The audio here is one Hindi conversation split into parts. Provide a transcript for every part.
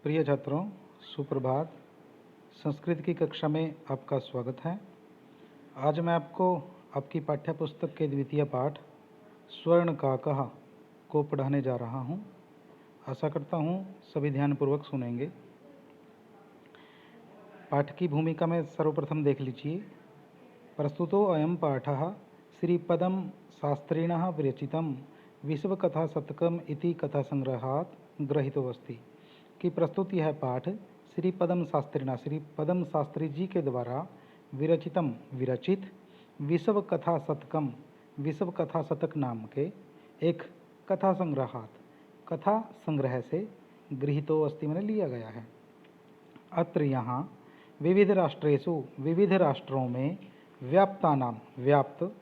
प्रिय छात्रों, सुप्रभात। संस्कृत की कक्षा में आपका स्वागत है। आज मैं आपको आपकी पाठ्य पुस्तक के द्वितीय पाठ स्वर्ण काकः को पढ़ाने जा रहा हूं। आशा करता हूं सभी ध्यानपूर्वक सुनेंगे। पाठ की भूमिका में सर्वप्रथम देख लीजिए। प्रस्तुतो अयं पाठः श्रीपदम शास्त्रिणः विरचितं विश्वकथाशतकम् इति कथासंग्रहात् गृहीतो अस्ति। कि प्रस्तुत यह पाठ श्री पदम शास्त्री जी के द्वारा विरचित विश्व कथा शतक नाम के एक कथा संग्रह से गृहीतो अस्ति में लिया गया है। अत्र यहाँ विविध राष्ट्रों में व्याप्त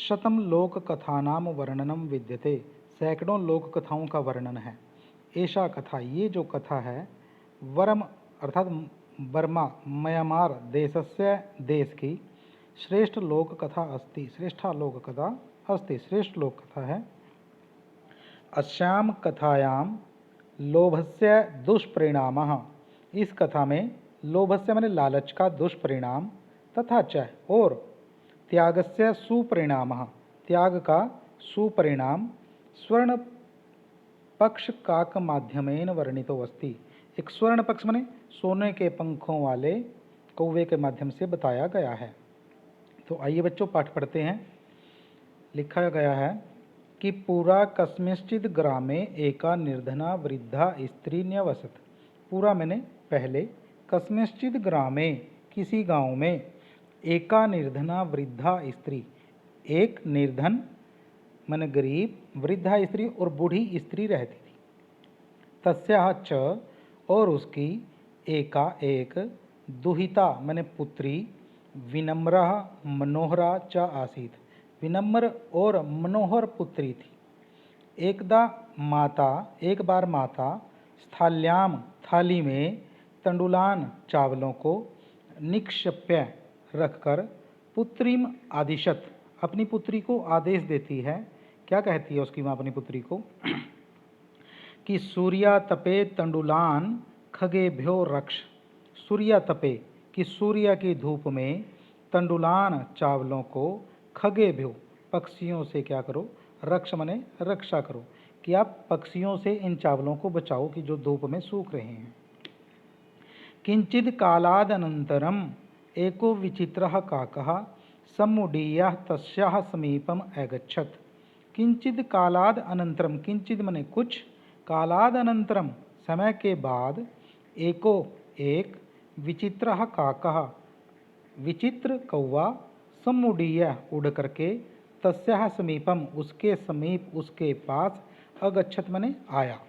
शतम लोक कथानाम वर्णनम विद्यते। सैकड़ों लोक कथाओं का वर्णन है। ऐसा कथा, ये जो कथा है, वर्म अर्थात बर्मा म्यांमार देश की श्रेष्ठ लोक कथा है। अस्याम कथायाम लोभस्य दुष्परिणामः, इस कथा में लोभस्य माने लालच का दुष्परिणाम, तथा च और त्यागस्य सुपरिणामः, त्याग का सुपरिणाम स्वर्ण पक्ष काक माध्यमेन वर्णितो अस्ति। एक स्वर्ण पक्ष माने सोने के पंखों वाले कौवे के माध्यम से बताया गया है। तो आइए बच्चों पाठ पढ़ते हैं। लिखा गया है कि पूरा कस्मिंश्चित् ग्रामे एका निर्धना वृद्धा स्त्री न्यवसत। पूरा मैंने पहले, कस्मिंश्चित् ग्रामे किसी गांव में, एका निर्धना वृद्धा स्त्री, एक निर्धन मन गरीब, वृद्धा स्त्री और बूढ़ी स्त्री रहती थी। तस्याः च और उसकी एका एक दुहिता मन पुत्री, विनम्रा मनोहरा च आसीत, विनम्र और मनोहर पुत्री थी। एक बार माता स्थाल्याम थाली में तंडुलान चावलों को निक्षेप्य रखकर पुत्रीम आदिशत, अपनी पुत्री को आदेश देती है। क्या कहती है उसकी माँ अपनी पुत्री को? कि सूर्या तपे तंडुलान खगेभ्यो रक्ष। सूर्या तपे, कि सूर्य की धूप में, तंडुलान चावलों को, खगेभ्यो पक्षियों से क्या करो, रक्ष मने रक्षा करो, कि आप पक्षियों से इन चावलों को बचाओ कि जो धूप में सूख रहे हैं। किंचिद कालाद अनंतरम एको विचित्रः काकः सम्मुडीयः तस्याः समीपम अगच्छत्। किंचिद कालाद अनंतरम, किंचिद मने कुछ, कालाद अनंतरम समय के बाद, एको एक, विचित्रः काकः विचित्र कौवा, सम्मुडीय उड़ करके, तस्याः समीपम उसके समीप, उसके पास, अगच्छत् मने आया।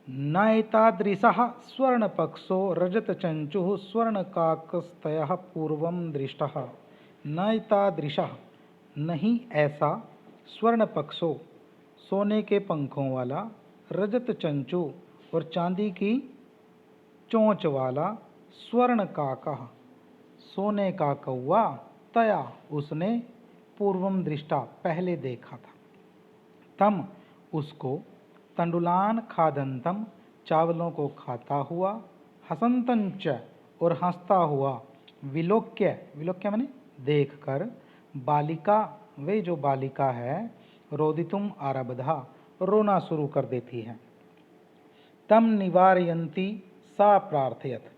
न एतादृशः स्वर्णपक्षो रजतचंचुः स्वर्णकाकस्तयः पूर्वं दृष्टः। न एतादृशः, नहीं ऐसा, स्वर्णपक्षो सोने के पंखों वाला, रजत चंचु और चांदी की चोंच वाला, स्वर्ण काकः सोने का कौवा, तया उसने, पूर्वम दृष्टा पहले देखा था, तम उसको, तंडुलान खादंतम चावलों को खाता हुआ, हसंतंच और हंसता हुआ, विलोक्य, विलोक्य माने देखकर, बालिका वे जो बालिका है, रोदितुम आरब्धा रोना शुरू कर देती है। तम निवारयंती सा प्रार्थयत,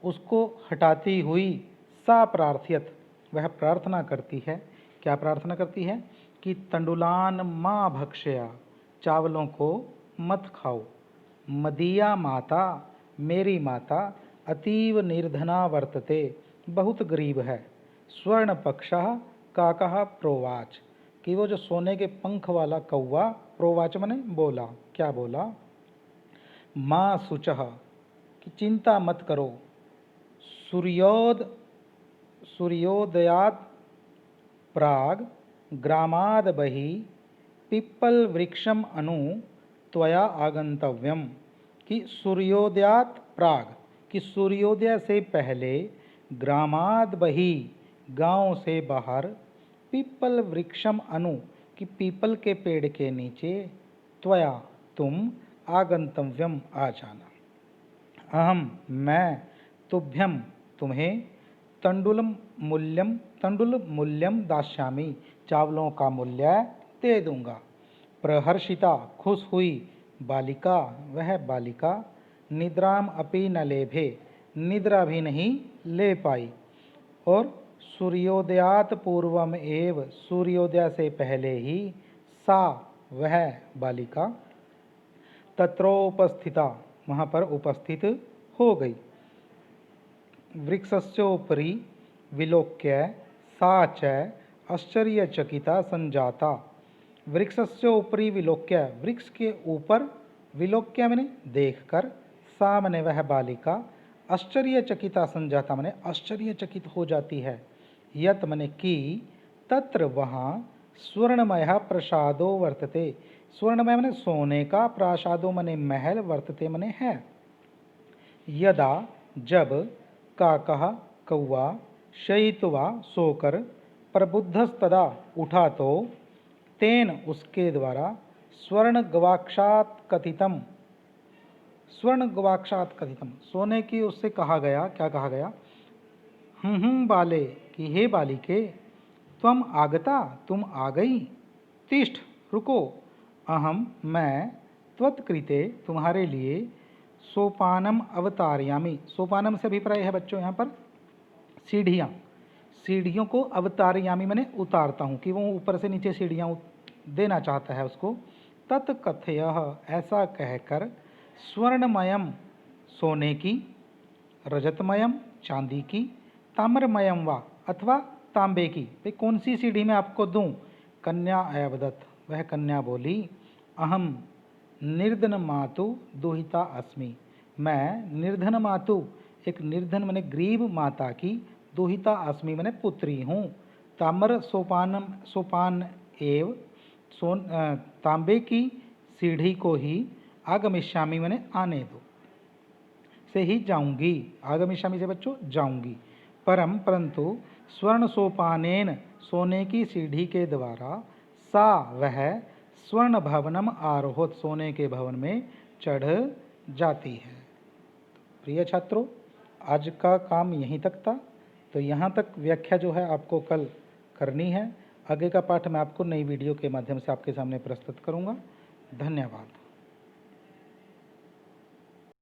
उसको हटाती हुई, सा प्रार्थयत वह प्रार्थना करती है। क्या प्रार्थना करती है? कि तंडुलान माँ भक्षया, चावलों को मत खाओ। मदीया माता, मेरी माता, अतीव निर्धना वर्तते, बहुत गरीब है। स्वर्ण पक्षः काकः प्रोवाच, कि वो जो सोने के पंख वाला कौवा, प्रोवाच मने बोला। क्या बोला? माँ शुचः, कि चिंता मत करो। सूर्योदयात् प्राग ग्रामाद बहि पिप्पल वृक्षम अनु त्वया आगंतव्यम। कि सूर्योदयात् प्राग, कि सूर्योदय से पहले, ग्रामाद बहि गांव से बाहर, पीपल वृक्षम अनु, कि पीपल के पेड़ के नीचे, त्वया तुम, आगंतव्यम आ जाना। अहम मैं तुभ्यम तुम्हें तंडुल मूल्यम दास्यामि चावलों का मूल्य दे दूंगा। प्रहर्षिता खुश हुई बालिका वह बालिका निद्राम अपि न लेभे निद्रा भी नहीं ले पाई। और सूर्योदयात पूर्वम एव सूर्योदय से पहले ही सा वह बालिका तत्रोपस्थिता वहाँ पर उपस्थित हो गई। वृक्षस्योपरि विलोक्य सा च आश्चर्यचकिता संजाता। वृक्षस्योपरि विलोक्य वृक्ष के ऊपर विलोक्य मैंने देखकर सा मैंने वह बालिका आश्चर्यचकिता संजाता मैंने आश्चर्यचकित हो जाती है। यत मैंने की तत्र वहाँ स्वर्णमय प्रसादो वर्तते स्वर्णमय मैंने सोने का प्रासादो मैंने महल वर्तते मैंने है। यदा जब काकः कौआ शयित्वा सोकर प्रबुद्धस्तदा उठा तो तेन उसके द्वारा स्वर्ण गवाक्षात कथितम सोने की उससे कहा गया क्या कहा गया बाले कि हे बालिके त्वम आगता तुम आ गई। तिष्ठ रुको अहम मैं त्वत्कृते तुम्हारे लिए सोपानम अवतारयामि। सोपानम से अभिप्राय है बच्चों यहाँ पर सीढ़ियों को अवतारयामि मैंने उतारता हूँ कि वो ऊपर से नीचे सीढ़ियाँ देना चाहता है उसको। तत्कथय ऐसा कहकर स्वर्णमयम सोने की रजतमयम चांदी की ताम्रमयम वा अथवा तांबे की भाई कौन सी सीढ़ी में आपको दूं। कन्या अयवदत वह कन्या बोली अहम निर्धन मातु दुहिता अस्मि मैं निर्धन मातु एक निर्धन मैंने गरीब माता की दुहिता अस्मि मैंने पुत्री हूँ। ताम्र सोपान एव तांबे की सीढ़ी को ही आगमिष्यामि मैंने आने दो से ही जाऊंगी। आगमिष्यामि से बच्चों जाऊंगी। परंतु स्वर्ण सोपानेन सोने की सीढ़ी के द्वारा सा वह स्वर्ण भवनम आरोहत सोने के भवन में चढ़ जाती है। प्रिय छात्रों आज का काम यहीं तक था, तो यहाँ तक व्याख्या जो है आपको कल करनी है। आगे का पाठ मैं आपको नई वीडियो के माध्यम से आपके सामने प्रस्तुत करूँगा। धन्यवाद।